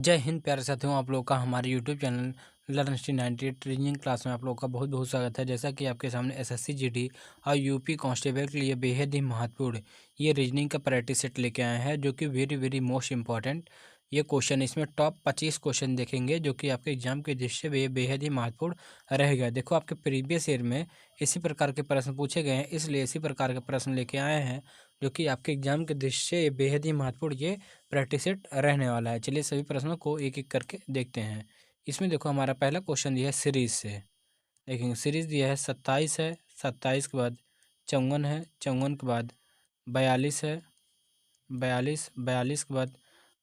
जय हिंद प्यारे साथियों, आप लोगों का हमारे YouTube channel learn history 98 reasoning class में आप लोगों का बहुत बहुत स्वागत है। जैसा कि आपके सामने एसएससी जीडी और यूपी कांस्टेबल के लिए बेहद ही महत्वपूर्ण ये रीजनिंग का प्रैक्टिस सेट लेके आए हैं, जो कि वेरी वेरी मोस्ट इंपॉर्टेंट ये क्वेश्चन। इसमें टॉप 25 क्वेश्चन देखेंगे, जो कि आपके एग्जाम के दृष्टि से बेहद ही महत्वपूर्ण रहेगा। देखो, आपके प्रीवियस ईयर में इसी प्रकार के प्रश्न पूछे गए हैं, इसलिए इसी प्रकार के प्रश्न लेके आए हैं, जो कि आपके एग्जाम के दृष्टि से बेहद ही महत्वपूर्ण ये प्रैक्टिस सेट रहने वाला है। चलिए सभी प्रश्नों को एक एक करके देखते हैं। इसमें देखो, हमारा पहला क्वेश्चन दिया है सीरीज से। देखेंगे, सीरीज दिया है 27 है, 27 के बाद 54 है, 54 के बाद 42 है, 42 के बाद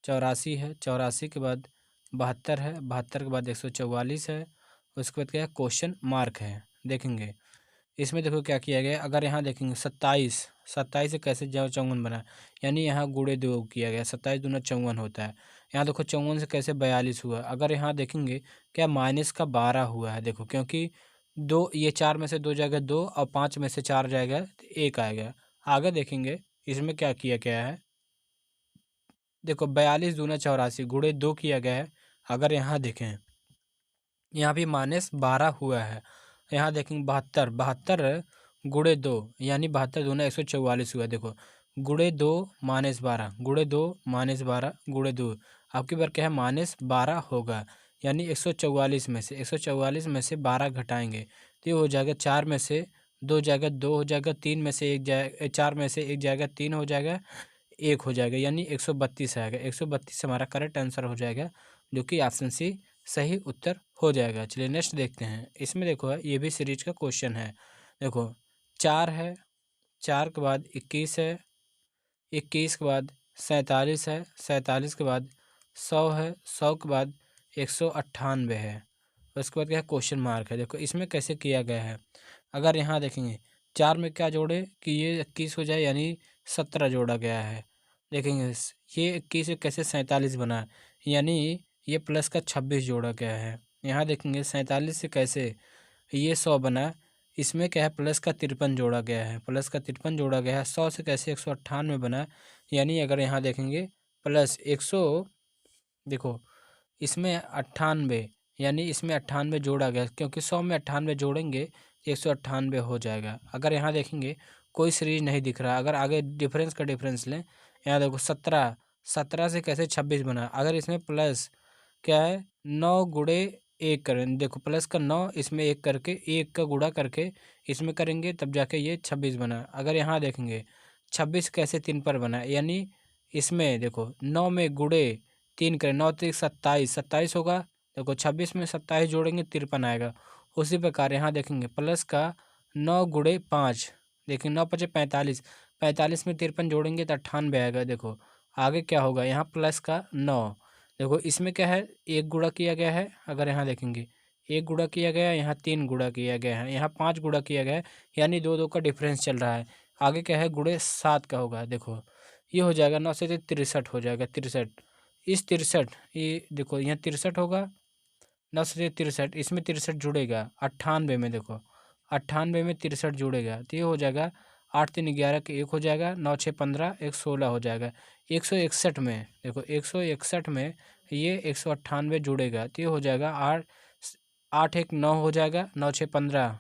84 है, 84 के बाद 72 है, 72 के बाद 144 है। उसके बाद क्या है, क्वेश्चन मार्क है। देखेंगे इसमें देखो क्या किया गया। अगर यहाँ देखेंगे 27 से कैसे जो 54 बना, यानी यहाँ गुणे 2 किया गया, 27 दूना 54 होता है। यहाँ देखो 54 से कैसे 42 हुआ। अगर यहाँ देखेंगे क्या माइनस का 12 हुआ है। देखो, क्योंकि दो, ये 4 में से 2 जाएगा 2 और 5 में से 4 जाएगा तो 1 आएगा। आगे देखेंगे इसमें क्या किया गया है। देखो 42 दूना 84 गुणे 2 किया गया है। अगर यहाँ देखें, यहाँ भी -12 हुआ है। यहाँ देखेंगे 72 गुणे 2, यानी 72 दूना 144 हुआ। देखो, गुणे 2 -12 गुणे 2 -12 गुणे 2, आपकी बार क्या है, -12 होगा। यानी 144 में से 12 घटाएंगे तो ये हो जाएगा 4 में से 2 जाएगा 2 हो जाएगा, 3 में से 1 जाएगा, 4 में से 1 जाएगा 3 हो जाएगा, 1 हो जाएगा, यानी 132 आएगा। 132 हमारा करेक्ट आंसर हो जाएगा, जो कि ऑप्शन सी सही उत्तर हो जाएगा। चलिए नेक्स्ट देखते हैं। इसमें देखो, ये भी सीरीज का क्वेश्चन है। देखो 4 है, 4 के बाद 21 है, 21 के बाद 47 है, 47 के बाद 100 है, 100 के बाद 198 है। उसके बाद क्या है, क्वेश्चन मार्क है। देखो इसमें कैसे किया गया है। अगर यहाँ देखेंगे 4 में क्या जोड़े कि ये 21 हो जाए, यानी 17 जोड़ा गया है। देखेंगे ये 21 से कैसे 47 बना, यानी ये प्लस का 26 जोड़ा गया है। यहाँ देखेंगे 47 से कैसे ये 100 बना, इसमें क्या है, प्लस का 53 जोड़ा गया है, प्लस का 53 जोड़ा गया है। 100 से कैसे 198 बना, यानी अगर यहाँ देखेंगे प्लस 100, देखो इसमें 98, यानी इसमें 98 जोड़ा गया, क्योंकि 100 में 98 जोड़ेंगे 198 हो जाएगा। अगर यहाँ देखेंगे कोई सीरीज नहीं दिख रहा। अगर आगे डिफरेंस का डिफरेंस लें, यहाँ देखो 17 से कैसे 26 बना। अगर इसमें प्लस क्या है, 9 गुणे 1 करें, देखो प्लस का 9, इसमें 1 करके 1 का गुणा करके इसमें करेंगे, तब जाके ये 26 बना। अगर यहाँ देखेंगे 26 कैसे 3 पर बना, यानी इसमें देखो 9 में गुणे 3 करें, 9 3 27, 27 होगा। देखो 26 में 27 जोड़ेंगे 53 आएगा। उसी प्रकार यहाँ देखेंगे प्लस का 9 गुणे 5, देखिए 9 5 45, 45 में 53 जोड़ेंगे तो 98 आएगा। देखो आगे क्या होगा, यहाँ प्लस का 9, देखो इसमें क्या है, 1 गुणा किया गया है। अगर यहाँ देखेंगे 1 गुणा किया गया है, यहाँ 3 गुणा किया गया है, यहाँ 5 गुणा किया गया है, यानी 2 2 का डिफरेंस चल रहा है। आगे क्या है, गुणे 7 का होगा। देखो ये हो जाएगा 9 से 63 हो जाएगा, 63। इस 63, ये देखो यहाँ 63 होगा, 9 से 63, इसमें 63 जुड़ेगा 98 में। देखो 98 में 63 जुड़ेगा तो ये हो जाएगा 8 3 11 के 1 हो जाएगा, 9 6 15 1 16 हो जाएगा। 161 में देखो, 161 में ये 198 जुड़ेगा तो ये हो जाएगा 8 8 1 9 हो जाएगा, 9 6 15,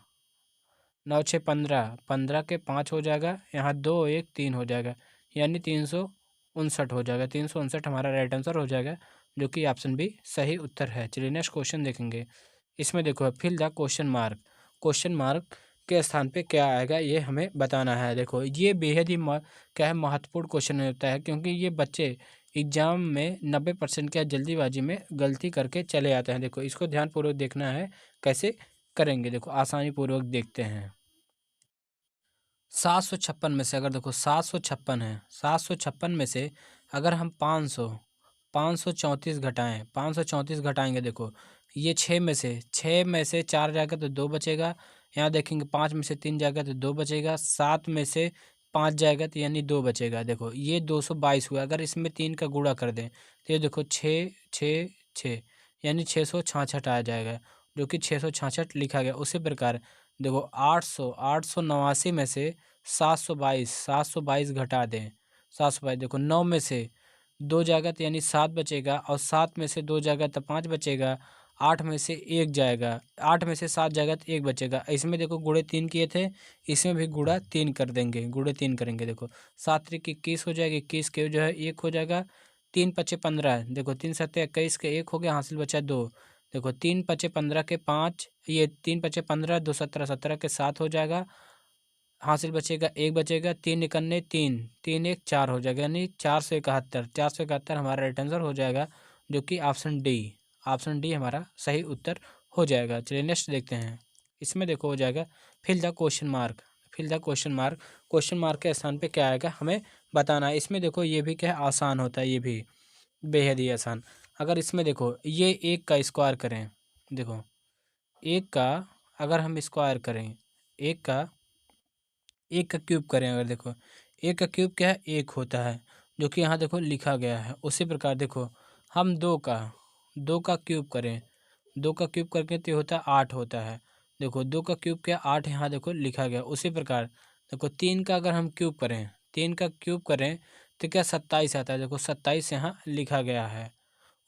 9 6 15, 15 के 5 हो जाएगा, यहाँ 2 1 3 हो जाएगा, यानी 359 हो जाएगा। 359 हमारा राइट आंसर हो जाएगा, जो कि ऑप्शन बी सही उत्तर है। चलिए नेक्स्ट क्वेश्चन देखेंगे। इसमें देखो fill the question mark, question mark के स्थान पे क्या आएगा ये हमें बताना है। देखो ये बेहद ही क्या है, महत्वपूर्ण क्वेश्चन होता है, क्योंकि ये बच्चे एग्जाम में 90% क्या जल्दीबाजी में गलती करके चले आते हैं। देखो इसको ध्यानपूर्वक देखना है, कैसे करेंगे। देखो आसानी पूर्वक देखते हैं। 756 में से, अगर देखो 756 है, 756 में से अगर हम 534 घटाएं, 534 घटाएंगे, देखो ये 6 में से 4 जाएगा तो 2 बचेगा। यहाँ देखेंगे 5 में से 3 जाएगा तो 2 बचेगा, 7 में से 5 जाएगा तो यानी 2 बचेगा। देखो ये 222 हुआ। अगर इसमें 3 का गुणा कर दें तो ये देखो 6 6 6, यानी 666 आ जाएगा, जो कि 666 लिखा गया। उसी प्रकार देखो 889 में से 722 घटा दें, 722, देखो 9 में से 2 जाएगा तो यानी 7 बचेगा, और 7 में से 2 जाएगा तो 5 बचेगा, 8 में से 1 जाएगा, 8 में से 7 जाएगा तो 1 बचेगा। इसमें देखो गुणे 3 किए थे, इसमें भी गुणा 3 कर देंगे, गुणे 3 करेंगे। देखो 7 त्रिक 21 हो जाएगा, 21 के जो है 1 हो जाएगा, 3 पचे 15, देखो 3 सत्ते 21 के 1 हो गया, हासिल बचा 2। देखो 3 पचे 15 के 5, ये 3 पचे 15, 2 17, 17 के 7 हो जाएगा, हासिल बचेगा 1 बचेगा, 3 इकन्ने 3, 3 1 4 हो जाएगा, यानी 471। 471 हमारा राइट आंसर हो जाएगा, जो कि ऑप्शन डी हमारा सही उत्तर हो जाएगा। चलिए नेक्स्ट देखते हैं। इसमें देखो हो जाएगा fill the question mark. Fill the question mark, question mark के स्थान पे क्या आएगा हमें बताना है। इसमें देखो ये भी क्या है, आसान होता है, ये भी बेहद ही आसान। अगर इसमें देखो ये 1 का स्क्वायर करें, देखो 1 का अगर हम स्क्वायर करें, 1 का क्यूब करें, अगर देखो 1 का क्यूब क्या है, 1 होता है, जो कि यहाँ देखो लिखा गया है। उसी प्रकार देखो हम 2 का क्यूब करें, 2 का क्यूब करके तो ये होता है 8 होता है। देखो 2 का क्यूब क्या 8 यहाँ देखो लिखा गया। उसी प्रकार देखो 3 का अगर हम क्यूब करें, 3 का क्यूब करें तो क्या 27 आता है, देखो 27 यहाँ लिखा गया है।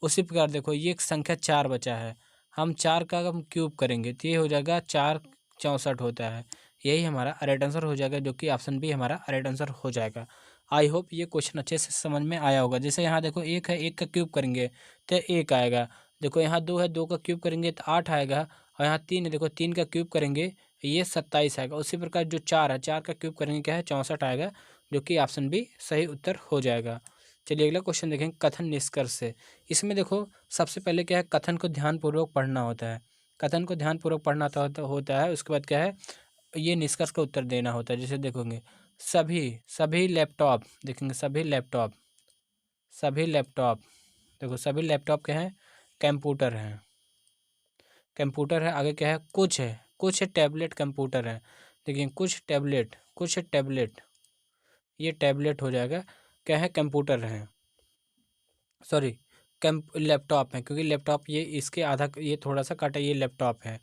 उसी प्रकार देखो ये एक संख्या 4 बचा है, हम 4 का हम क्यूब करेंगे तो ये हो जाएगा 4 64 होता है। यही हमारा राइट आंसर हो जाएगा, जो कि ऑप्शन बी हमारा राइट आंसर हो जाएगा। आई होप ये क्वेश्चन अच्छे से समझ में आया होगा। जैसे यहाँ देखो 1 है, 1 का क्यूब करेंगे तो 1 आएगा। देखो यहाँ 2 है, 2 का क्यूब करेंगे तो 8 आएगा। और यहाँ 3 है, देखो 3 का क्यूब करेंगे ये 27 आएगा। उसी प्रकार जो 4 है, 4 का क्यूब करेंगे क्या है 64 आएगा, जो कि ऑप्शन बी सही उत्तर हो जाएगा। चलिए अगला क्वेश्चन देखेंगे कथन निष्कर्ष से। इसमें देखो सबसे पहले क्या है, कथन को ध्यानपूर्वक पढ़ना होता है। कथन को ध्यानपूर्वक पढ़ना होता है। उसके बाद क्या है, ये निष्कर्ष का उत्तर देना होता है। जैसे देखोगे सभी सभी लैपटॉप, देखेंगे सभी लैपटॉप, देखो सभी लैपटॉप क्या है, कंप्यूटर हैं, कंप्यूटर है। आगे क्या है, कुछ टैबलेट कंप्यूटर है। देखिए कुछ टैबलेट, ये टैबलेट हो जाएगा, क्या है कंप्यूटर है, सॉरी लैपटॉप है, क्योंकि लैपटॉप ये इसके आधा ये थोड़ा सा काटा, ये लैपटॉप है।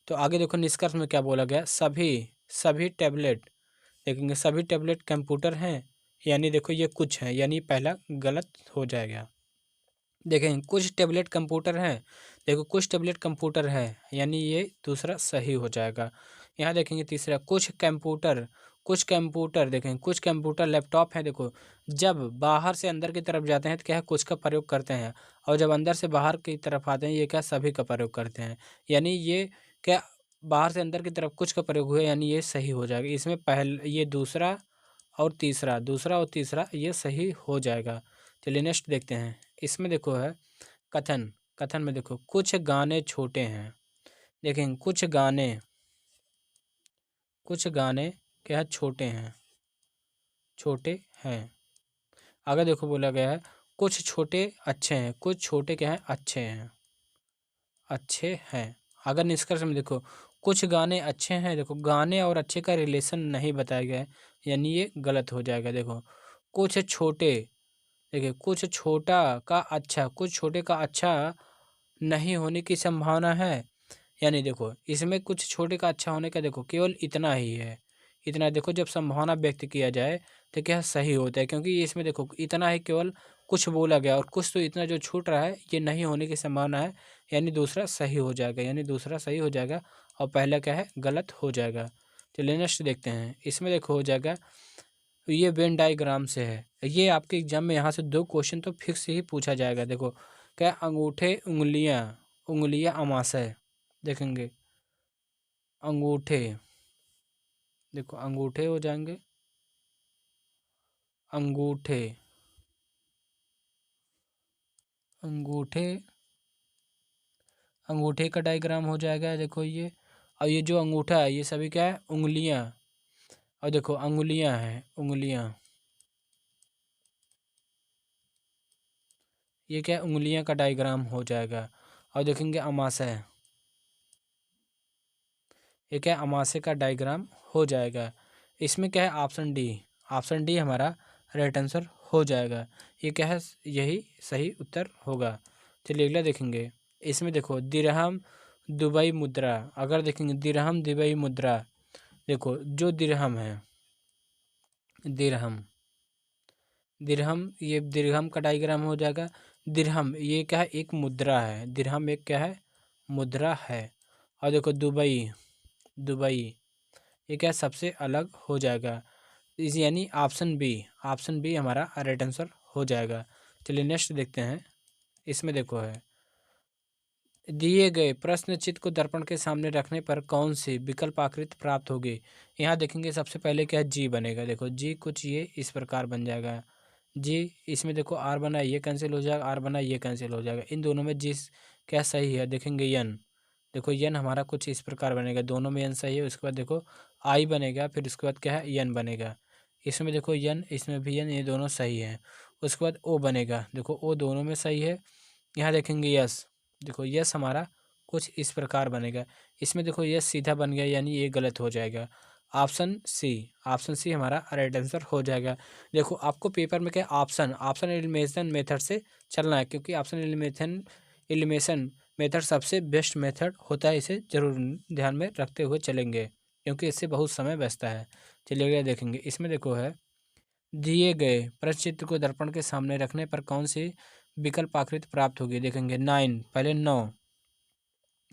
तो आगे देखो निष्कर्ष में क्या बोला गया, सभी टैबलेट, देखेंगे सभी टैबलेट कंप्यूटर हैं, यानी देखो ये कुछ है, यानी पहला गलत हो जाएगा। देखें कुछ टैबलेट कंप्यूटर हैं, देखो कुछ टैबलेट कंप्यूटर है, यानी ये दूसरा सही हो जाएगा। यहाँ देखेंगे तीसरा कुछ कंप्यूटर देखें कुछ कंप्यूटर लैपटॉप है। देखो जब बाहर से अंदर की तरफ जाते हैं तो क्या है, कुछ का प्रयोग करते हैं, और जब अंदर से बाहर की तरफ आते हैं ये क्या सभी का प्रयोग करते हैं, यानी ये क्या बाहर से अंदर की तरफ कुछ का प्रयोग हुआ, यानी ये सही हो जाएगा। इसमें पहले ये दूसरा और तीसरा ये सही हो जाएगा। चलिए नेक्स्ट देखते हैं। इसमें देखो है कथन, कथन में देखो कुछ गाने छोटे हैं, देखेंगे कुछ गाने क्या है छोटे हैं। आगे देखो बोला गया है कुछ छोटे अच्छे हैं, कुछ छोटे क्या है अच्छे हैं। अगर निष्कर्ष में देखो कुछ गाने अच्छे हैं, देखो गाने और अच्छे का रिलेशन नहीं बताया गया है, यानी ये गलत हो जाएगा। देखो कुछ छोटे, देखिए कुछ छोटे का अच्छा नहीं होने की संभावना है, यानी देखो इसमें कुछ छोटे का अच्छा होने का देखो केवल इतना ही है, इतना देखो जब संभावना व्यक्त किया जाए तो क्या सही होता है, क्योंकि इसमें देखो इतना ही केवल कुछ बोला गया, और कुछ तो इतना जो छूट रहा है ये नहीं होने की संभावना है, यानी दूसरा सही हो जाएगा, और पहला क्या है गलत हो जाएगा। चलिए नेक्स्ट देखते हैं। इसमें देखो हो जाएगा ये वेन डायग्राम से है, ये आपके एग्जाम में यहाँ से 2 क्वेश्चन तो फिक्स ही पूछा जाएगा। देखो क्या अंगूठे उंगलियां अमाशय, देखेंगे अंगूठे, देखो अंगूठे हो जाएंगे, अंगूठे अंगूठे अंगूठे का डायग्राम हो जाएगा। देखो ये, और ये जो अंगूठा है ये सभी क्या है उंगलियां, और देखो अंगुलियां हैं उंगलियां, ये क्या उंगलियां का डायग्राम हो जाएगा। और देखेंगे अमाशय, ये क्या अमाशय का डायग्राम हो जाएगा। इसमें क्या है ऑप्शन डी हमारा राइट आंसर हो जाएगा। ये क्या है, यही सही उत्तर होगा। चलिए अगला देखेंगे। इसमें देखो दिरहम दुबई मुद्रा, अगर देखेंगे दिरहम दुबई मुद्रा, देखो जो दिरहम है, दिरहम दिरहम, ये दिरहम का डायग्राम हो जाएगा। दिरहम ये क्या है, एक मुद्रा है। दिरहम एक क्या है, मुद्रा है। और देखो दुबई, दुबई ये क्या है, सबसे अलग हो जाएगा। इस यानी ऑप्शन बी, ऑप्शन बी हमारा राइट आंसर हो जाएगा। चलिए नेक्स्ट देखते हैं। इसमें देखो है, दिए गए प्रश्न चित्र को दर्पण के सामने रखने पर कौन सी विकल्प आकृति प्राप्त होगी। यहाँ देखेंगे सबसे पहले क्या है, जी बनेगा। देखो जी कुछ ये इस प्रकार बन जाएगा जी। इसमें देखो आर बना, ये कैंसिल हो जाएगा, आर बना, ये कैंसिल हो जाएगा। इन दोनों में जिस क्या सही है, देखेंगे यन। देखो यन हमारा कुछ इस प्रकार बनेगा, दोनों में यन सही है। उसके बाद देखो आई बनेगा, फिर उसके बाद क्या है, यन बनेगा। इसमें देखो यन, इसमें भी यन, ये दोनों सही है। उसके बाद ओ बनेगा, देखो ओ दोनों में सही है। यहाँ देखेंगे यस, देखो यस हमारा कुछ इस प्रकार बनेगा। इसमें देखो यस सीधा बन गया, यानी ये गलत हो जाएगा। ऑप्शन सी, ऑप्शन सी हमारा राइट आंसर हो जाएगा। देखो आपको पेपर में क्या ऑप्शन, ऑप्शन एलिमिनेशन मेथड से चलना है, क्योंकि ऑप्शन एलिमिनेशन मेथड सबसे बेस्ट मेथड होता है। इसे जरूर ध्यान में रखते हुए चलेंगे, क्योंकि इससे बहुत समय बचता है। चलिए अगला देखेंगे। इसमें देखो है, दिए गए प्रचित्र को दर्पण के सामने रखने पर कौन सी विकल्प आकृति प्राप्त होगी। देखेंगे 9, पहले 9,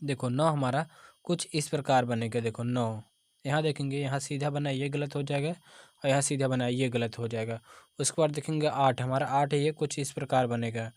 देखो 9 हमारा कुछ इस प्रकार बनेगा। देखो 9, यहाँ देखेंगे, यहाँ सीधा बना, ये गलत हो जाएगा, और यहाँ सीधा बना, ये गलत हो जाएगा। उसके बाद देखेंगे 8, हमारा 8 है, ये कुछ इस प्रकार बनेगा।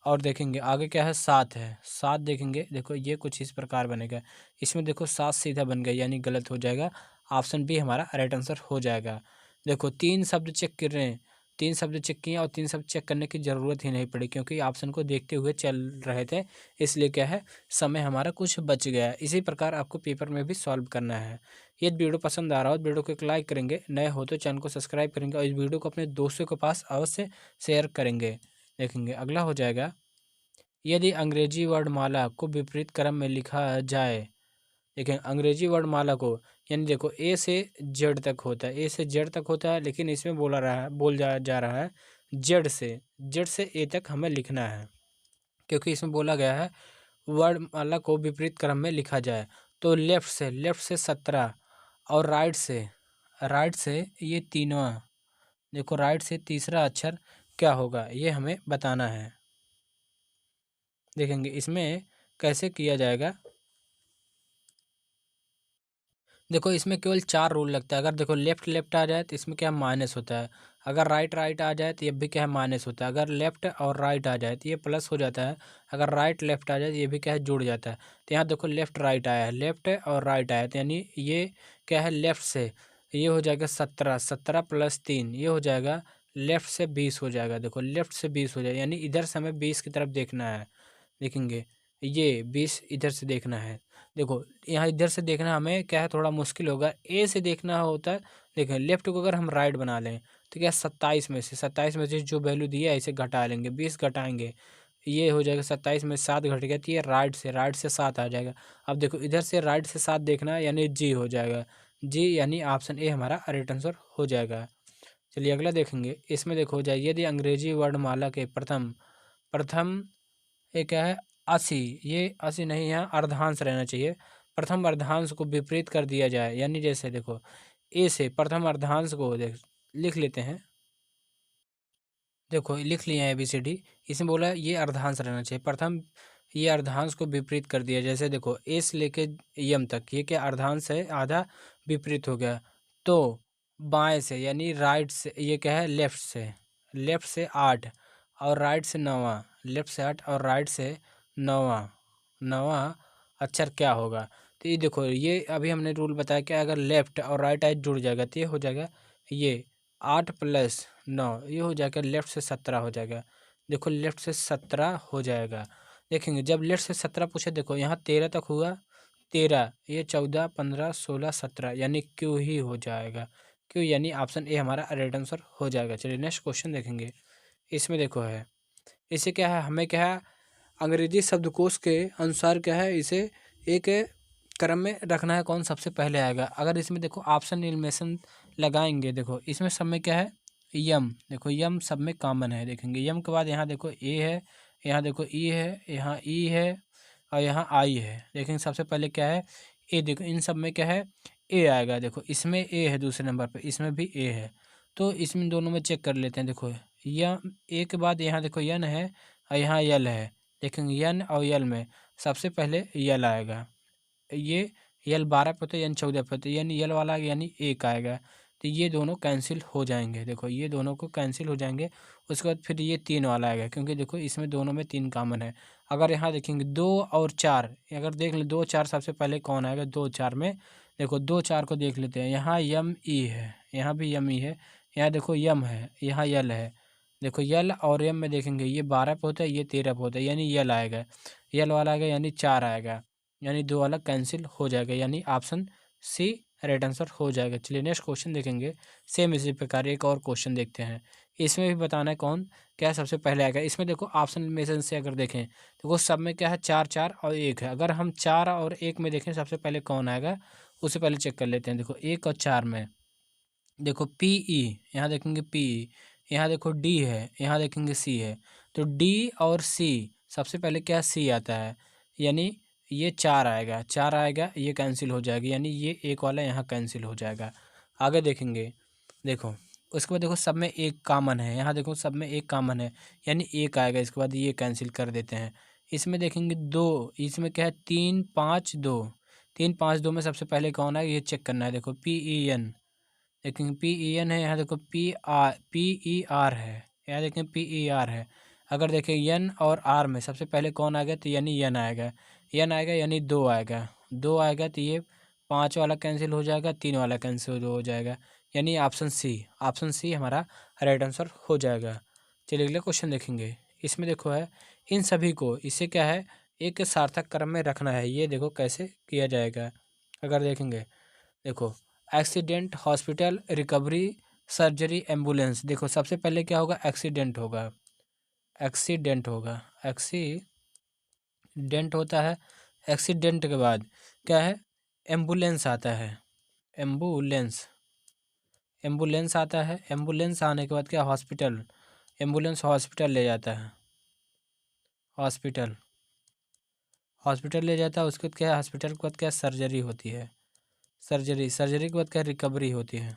और देखेंगे आगे क्या है, 7 है। 7 देखेंगे, देखो ये कुछ इस प्रकार बनेगा। इसमें देखो 7 सीधा बन गया, यानी गलत हो जाएगा। ऑप्शन बी हमारा राइट आंसर हो जाएगा। देखो 3 शब्द चेक कर रहे हैं, 3 शब्द चेक किए, और 3 शब्द चेक करने की ज़रूरत ही नहीं पड़ी, क्योंकि ऑप्शन को देखते हुए चल रहे थे। इसलिए क्या है, समय हमारा कुछ बच गया। इसी प्रकार आपको पेपर में भी सॉल्व करना है। यदि वीडियो पसंद आ रहा हो तो वीडियो को एक लाइक करेंगे, नए हो तो चैनल को सब्सक्राइब करेंगे, और इस वीडियो को अपने दोस्तों के पास अवश्य शेयर करेंगे। देखेंगे अगला हो जाएगा, यदि अंग्रेजी वर्णमाला को विपरीत क्रम में लिखा जाए। देखें अंग्रेजी वर्णमाला को, यानी देखो ए से जेड तक होता है, ए से जेड तक होता है, लेकिन इसमें बोल जा रहा है जेड से ए तक हमें लिखना है, क्योंकि इसमें बोला गया है वर्णमाला को विपरीत क्रम में लिखा जाए। तो लेफ्ट से 17, और राइट से ये तीनवा, देखो राइट से तीसरा अक्षर क्या होगा, ये हमें बताना है। देखेंगे इसमें कैसे किया जाएगा। देखो इसमें केवल 4 रूल लगता है। अगर देखो लेफ्ट आ जाए तो इसमें क्या माइनस होता है, अगर राइट आ जाए तो ये भी क्या है, माइनस होता है। अगर लेफ्ट और राइट आ जाए तो ये प्लस हो जाता है। अगर राइट लेफ्ट आ जाए तो ये भी क्या है, जुड़ जाता है। तो यहाँ देखो लेफ्ट राइट आया है, लेफ्ट और राइट आया, तो यानी ये क्या है, लेफ्ट से ये हो जाएगा 17, 17 + 3 ये हो जाएगा, लेफ्ट से 20 हो जाएगा। देखो लेफ्ट से 20 हो जाएगा, यानी इधर से हमें 20 की तरफ देखना है। देखेंगे ये 20 इधर से देखना है। देखो यहाँ इधर से देखना हमें क्या है, थोड़ा मुश्किल होगा। ए से देखना होता है, देखें लेफ्ट को अगर हम राइट बना लें तो क्या 27 में से जो वैल्यू दी है इसे घटा लेंगे, 20 घटाएंगे, ये हो जाएगा 27 में 7 घट गया, तो ये राइट से 7 आ जाएगा। अब देखो इधर से राइट से 7 देखना है, यानी जी हो जाएगा, जी यानी ऑप्शन ए हमारा राइट आंसर हो जाएगा। चलिए अगला देखेंगे। इसमें देखो हो जाए, यदि अंग्रेजी वर्णमाला के प्रथम प्रथम ये क्या है, 80, ये 80 नहीं है, अर्धांश रहना चाहिए। प्रथम अर्धांश को विपरीत कर दिया जाए, यानी जैसे देखो ए से प्रथम अर्धांश को लिख लेते हैं। देखो लिख लिया है ABCD। इसमें बोला है ये अर्धांश रहना चाहिए, प्रथम ये अर्धांश को विपरीत कर दिया। जैसे देखो ए से लेके यम तक ये क्या अर्धांश है, आधा विपरीत हो गया। तो बाएं से यानी राइट से ये क्या है, लेफ्ट से 8 और राइट से 9, लेफ्ट से 8 और राइट से 9, 9 अक्षर क्या होगा। तो ये देखो ये अभी हमने रूल बताया कि अगर लेफ्ट और राइट आई जुड़ जाएगा तो ये हो जाएगा, ये 8 + 9 ये हो जाएगा, लेफ्ट से 17 हो जाएगा। देखो लेफ्ट से 17 हो जाएगा। देखेंगे जब लेफ्ट से 17 पूछे, देखो यहाँ 13 तक हुआ, 13 ये 14 15 16 17 यानी क्यों ही हो जाएगा, क्यों यानी ऑप्शन ए हमारा राइट आंसर हो जाएगा। चलिए नेक्स्ट क्वेश्चन देखेंगे। इसमें देखो है, इसे क्या है, हमें क्या है, अंग्रेजी शब्दकोश के अनुसार क्या है, इसे एक क्रम में रखना है, कौन सबसे पहले आएगा। अगर इसमें देखो ऑप्शन एलिमिनेशन लगाएंगे, देखो इसमें सब में क्या है, यम, देखो यम सब में कॉमन है। देखेंगे यम के बाद यहाँ देखो ए है, यहाँ देखो ई है, यहाँ ई है, और यहाँ आई है। देखेंगे सबसे पहले क्या है, ए, देखो इन सब में क्या है, ए आएगा। देखो इसमें ए है दूसरे नंबर पे, इसमें भी ए है, तो इसमें दोनों में चेक कर लेते हैं। देखो यम ए के बाद यहाँ देखो यन है और यहाँ यल है। देखेंगे यन और यल में सबसे पहले यल आएगा। ये यल 12 पे होता है, यन 14 पे होता है, यानी यल वाला यानी एक आएगा। तो ये दोनों कैंसिल हो जाएंगे। देखो ये दोनों को कैंसिल हो जाएंगे। उसके बाद फिर ये 3 वाला आएगा, क्योंकि देखो इसमें दोनों में 3 कॉमन है। अगर यहाँ देखेंगे 2 और 4, अगर देख लें 2 4 सबसे पहले कौन आएगा 2 4 में। देखो 2 4 को देख लेते हैं। यहाँ यम ई है, यहाँ भी यम ई है, यहाँ देखो यम है, यहाँ यल है। देखो यल और यम में देखेंगे ये 12 पे होता है, ये 13 पे होता है, यानी यल आएगा। यल वाला आएगा यानी 4 आएगा, यानी 2 वाला कैंसिल हो जाएगा, यानी ऑप्शन सी राइट आंसर हो जाएगा। चलिए नेक्स्ट क्वेश्चन देखेंगे। सेम इसी प्रकार एक और क्वेश्चन देखते हैं। इसमें भी बताना है कौन क्या सबसे पहले आएगा। इसमें देखो ऑप्शन में से अगर देखें तो वो सब में क्या है 4 4 और 1 है। अगर हम 4 और 1 में देखें सबसे पहले कौन आएगा, उससे पहले चेक कर लेते हैं। देखो 1 और 4 में देखो पी ई, यहाँ देखेंगे पी ई, यहाँ देखो डी है, यहाँ देखेंगे सी है। तो डी और सी सबसे पहले क्या सी आता है, यानी ये 4 आएगा, 4 आएगा, ये कैंसिल हो जाएगा, यानी ये एक वाला यहाँ कैंसिल हो जाएगा। आगे देखेंगे। देखो उसके बाद देखो सब में एक कॉमन है, यहाँ देखो सब में एक कॉमन है, यानी एक आएगा। इसके बाद ये कैंसिल कर देते हैं। इसमें देखेंगे 2, इसमें क्या है 3 5 2, 3 5 2 में सबसे पहले कौन है ये चेक करना है। देखो पी ई एन, देखेंगे पी ई एन है, यहाँ देखो पी ई आर है, यहाँ देखें पी ई आर है। अगर देखें यन और आर में सबसे पहले कौन आएगा, तो यानी यन आएगा, यन आएगा यानी 2 आएगा, 2 आएगा तो ये 5 वाला कैंसिल हो जाएगा, 3 वाला कैंसिल हो जाएगा, यानी ऑप्शन सी हमारा राइट आंसर हो जाएगा। चलिए अगले क्वेश्चन देखेंगे। इसमें देखो है इन सभी को इसे क्या है एक सार्थक क्रम में रखना है। ये देखो कैसे किया जाएगा। अगर देखेंगे देखो accident, hospital, recovery, surgery, ambulance. देखो सबसे पहले क्या होगा एक्सीडेंट होगा, एक्सीडेंट होगा, एक्सीडेंट होता है। एक्सीडेंट के बाद क्या है एम्बुलेंस आता है, एम्बुलेंस, एम्बुलेंस आता है। एम्बुलेंस आने के बाद क्या हॉस्पिटल, एम्बुलेंस हॉस्पिटल ले जाता है, हॉस्पिटल, हॉस्पिटल ले जाता है। उसके बाद क्या है हॉस्पिटल के बाद क्या सर्जरी होती है, सर्जरी, सर्जरी के बाद क्या रिकवरी होती है,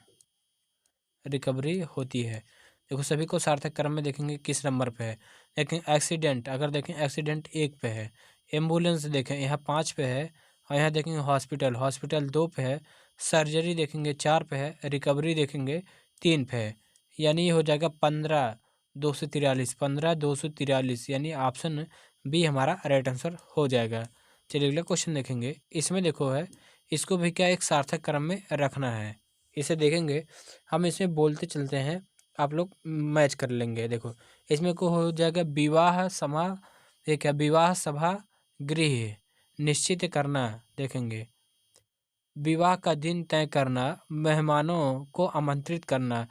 रिकवरी होती है। देखो सभी को सार्थक क्रम में देखेंगे किस नंबर पे है। लेकिन एक्सीडेंट अगर देखें एक्सीडेंट 1 पे है, एम्बुलेंस देखें यहाँ 5 पे है, और यहाँ देखेंगे हॉस्पिटल, हॉस्पिटल 2 पे है, सर्जरी देखेंगे 4 पे है, रिकवरी देखेंगे 3 पे है, यानी ये हो जाएगा 15 243, 15 243, यानी ऑप्शन बी हमारा राइट आंसर हो जाएगा। चलिए अगला क्वेश्चन देखेंगे। इसमें देखो है इसको भी क्या एक सार्थक क्रम में रखना है। इसे देखेंगे हम, इसमें बोलते चलते हैं, आप लोग मैच कर लेंगे। देखो इसमें को हो जाएगा विवाह सभा, ये क्या विवाह सभा गृह निश्चित करना। देखेंगे विवाह का दिन तय करना, मेहमानों को आमंत्रित करना।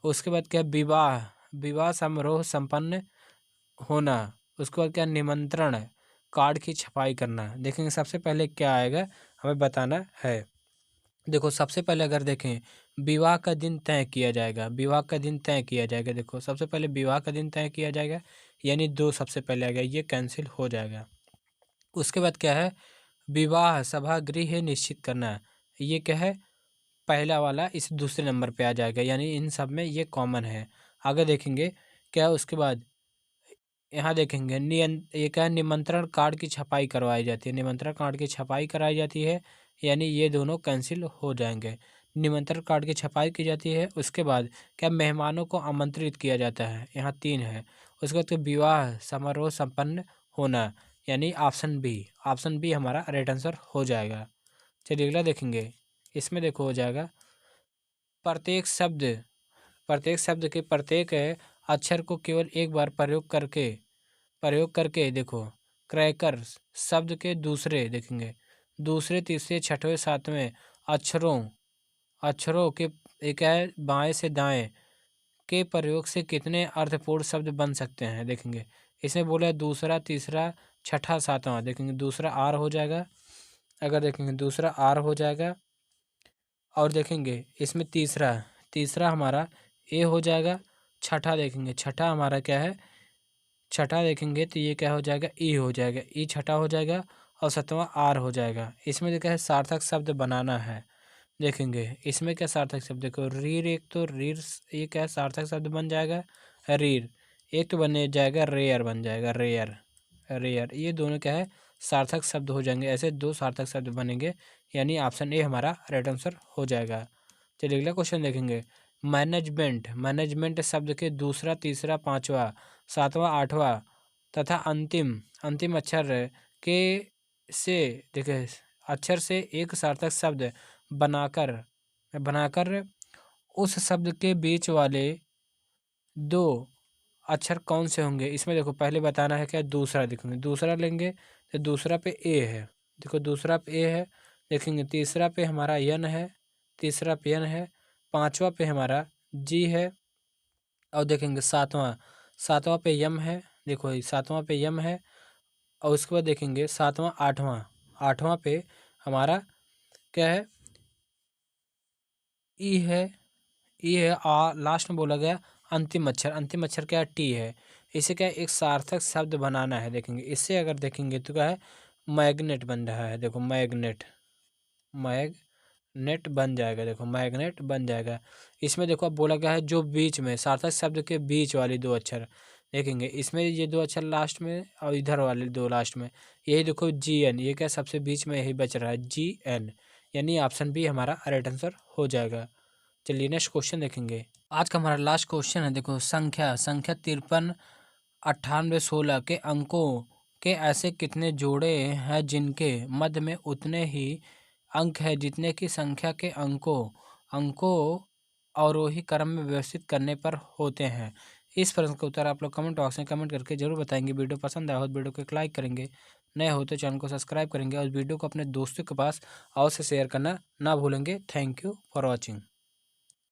उसके बाद क्या विवाह, विवाह समारोह संपन्न होना। उसके बाद क्या निमंत्रण कार्ड की छपाई करना। देखेंगे सबसे पहले क्या आएगा हमें बताना है। देखो सबसे पहले अगर देखें विवाह का दिन तय किया जाएगा, विवाह का दिन तय किया जाएगा। देखो सबसे पहले विवाह का दिन तय किया जाएगा, यानी 2 सबसे पहले आएगा, ये कैंसिल हो जाएगा। उसके बाद क्या है विवाह सभा गृह निश्चित करना, ये क्या है पहला वाला इस दूसरे नंबर पे आ जाएगा, यानी इन सब में ये कॉमन है। आगे देखेंगे क्या उसके बाद यहाँ देखेंगे ये क्या निमंत्रण कार्ड की छपाई करवाई जाती है, निमंत्रण कार्ड की छपाई कराई जाती है, यानी ये दोनों कैंसिल हो जाएंगे। निमंत्रण कार्ड की छपाई की जाती है। उसके बाद क्या मेहमानों को आमंत्रित किया जाता है, यहाँ 3 है। उसके बाद विवाह समारोह संपन्न होना, यानी ऑप्शन बी हमारा राइट आंसर हो जाएगा। चलिए अगला देखेंगे। इसमें देखो हो जाएगा प्रत्येक शब्द, प्रत्येक शब्द के प्रत्येक अक्षर को केवल एक बार प्रयोग करके देखो क्रैकर शब्द के दूसरे देखेंगे दूसरे तीसरे छठवें सातवें अक्षरों अक्षरों के एक है बाएं से दाएं के प्रयोग से कितने अर्थपूर्ण शब्द बन सकते हैं। देखेंगे इसमें बोला है दूसरा तीसरा छठा सातवां, देखेंगे दूसरा आर हो जाएगा। अगर देखेंगे दूसरा आर हो जाएगा, और देखेंगे इसमें तीसरा, तीसरा हमारा ए हो जाएगा। छठा देखेंगे छठा हमारा क्या है, छठा देखेंगे तो ये क्या हो जाएगा ई हो जाएगा, ई छठा हो जाएगा, और सातवां आर हो जाएगा। इसमें जो क्या है सार्थक शब्द बनाना है। देखेंगे इसमें क्या सार्थक शब्द देखो रीर, एक तो रीर ये क्या है सार्थक शब्द बन जाएगा। रीर। एक तो बन जाएगा रेयर, बन जाएगा रेयर, रेयर। ये दोनों क्या है, सार्थक शब्द हो जाएंगे। ऐसे दो सार्थक शब्द बनेंगे, यानी ऑप्शन ए हमारा राइट आंसर हो जाएगा। चलिए अगला क्वेश्चन देखेंगे। मैनेजमेंट, मैनेजमेंट शब्द के दूसरा, तीसरा, पांचवा, सातवां, आठवां तथा अंतिम अंतिम अक्षर के से देखिए अक्षर से एक सार्थक शब्द बनाकर बनाकर उस शब्द के बीच वाले दो अक्षर कौन से होंगे। इसमें देखो पहले बताना है क्या, दूसरा देखेंगे, दूसरा लेंगे तो दूसरा पे ए है, देखो दूसरा पे ए है। देखेंगे तीसरा पे हमारा यन है, तीसरा पे यन है। पांचवा पे हमारा जी है। और देखेंगे सातवां, सातवां पे यम है, देखो ये सातवां पे यम है। और उसके बाद देखेंगे सातवां, आठवां, आठवां पे हमारा क्या है, ई है, ई है। लास्ट में बोला गया अंतिम अक्षर, अंतिम अक्षर क्या है, टी है। इसे क्या है, एक सार्थक शब्द बनाना है। देखेंगे इससे अगर देखेंगे तो क्या है, मैग्नेट बन रहा है। देखो मैग्नेट, मैग्नेट बन जाएगा, देखो मैग्नेट बन जाएगा। इसमें देखो अब बोला गया है जो बीच में, सार्थक शब्द के बीच वाली दो अक्षर देखेंगे, इसमें ये दो अक्षर लास्ट में और इधर वाले दो लास्ट में, यही देखो जी एन, ये क्या सबसे बीच में यही बच रहा है जी एन, यानी ऑप्शन बी हमारा राइट आंसर हो जाएगा। चलिए नेक्स्ट क्वेश्चन देखेंगे। आज का हमारा लास्ट क्वेश्चन है, देखो संख्या, संख्या 53, 98, 16 के अंकों के ऐसे कितने जोड़े हैं जिनके मध्य में उतने ही अंक है जितने की संख्या के अंकों अवरोही क्रम में व्यवस्थित करने पर होते हैं। इस प्रश्न का उत्तर आप लोग कमेंट बॉक्स में कमेंट करके जरूर बताएंगे। वीडियो पसंद आया हो तो वीडियो को एक लाइक करेंगे, नए हो तो चैनल को सब्सक्राइब करेंगे और वीडियो को अपने दोस्तों के पास अवश्य शेयर करना ना भूलेंगे। Thank you for watching.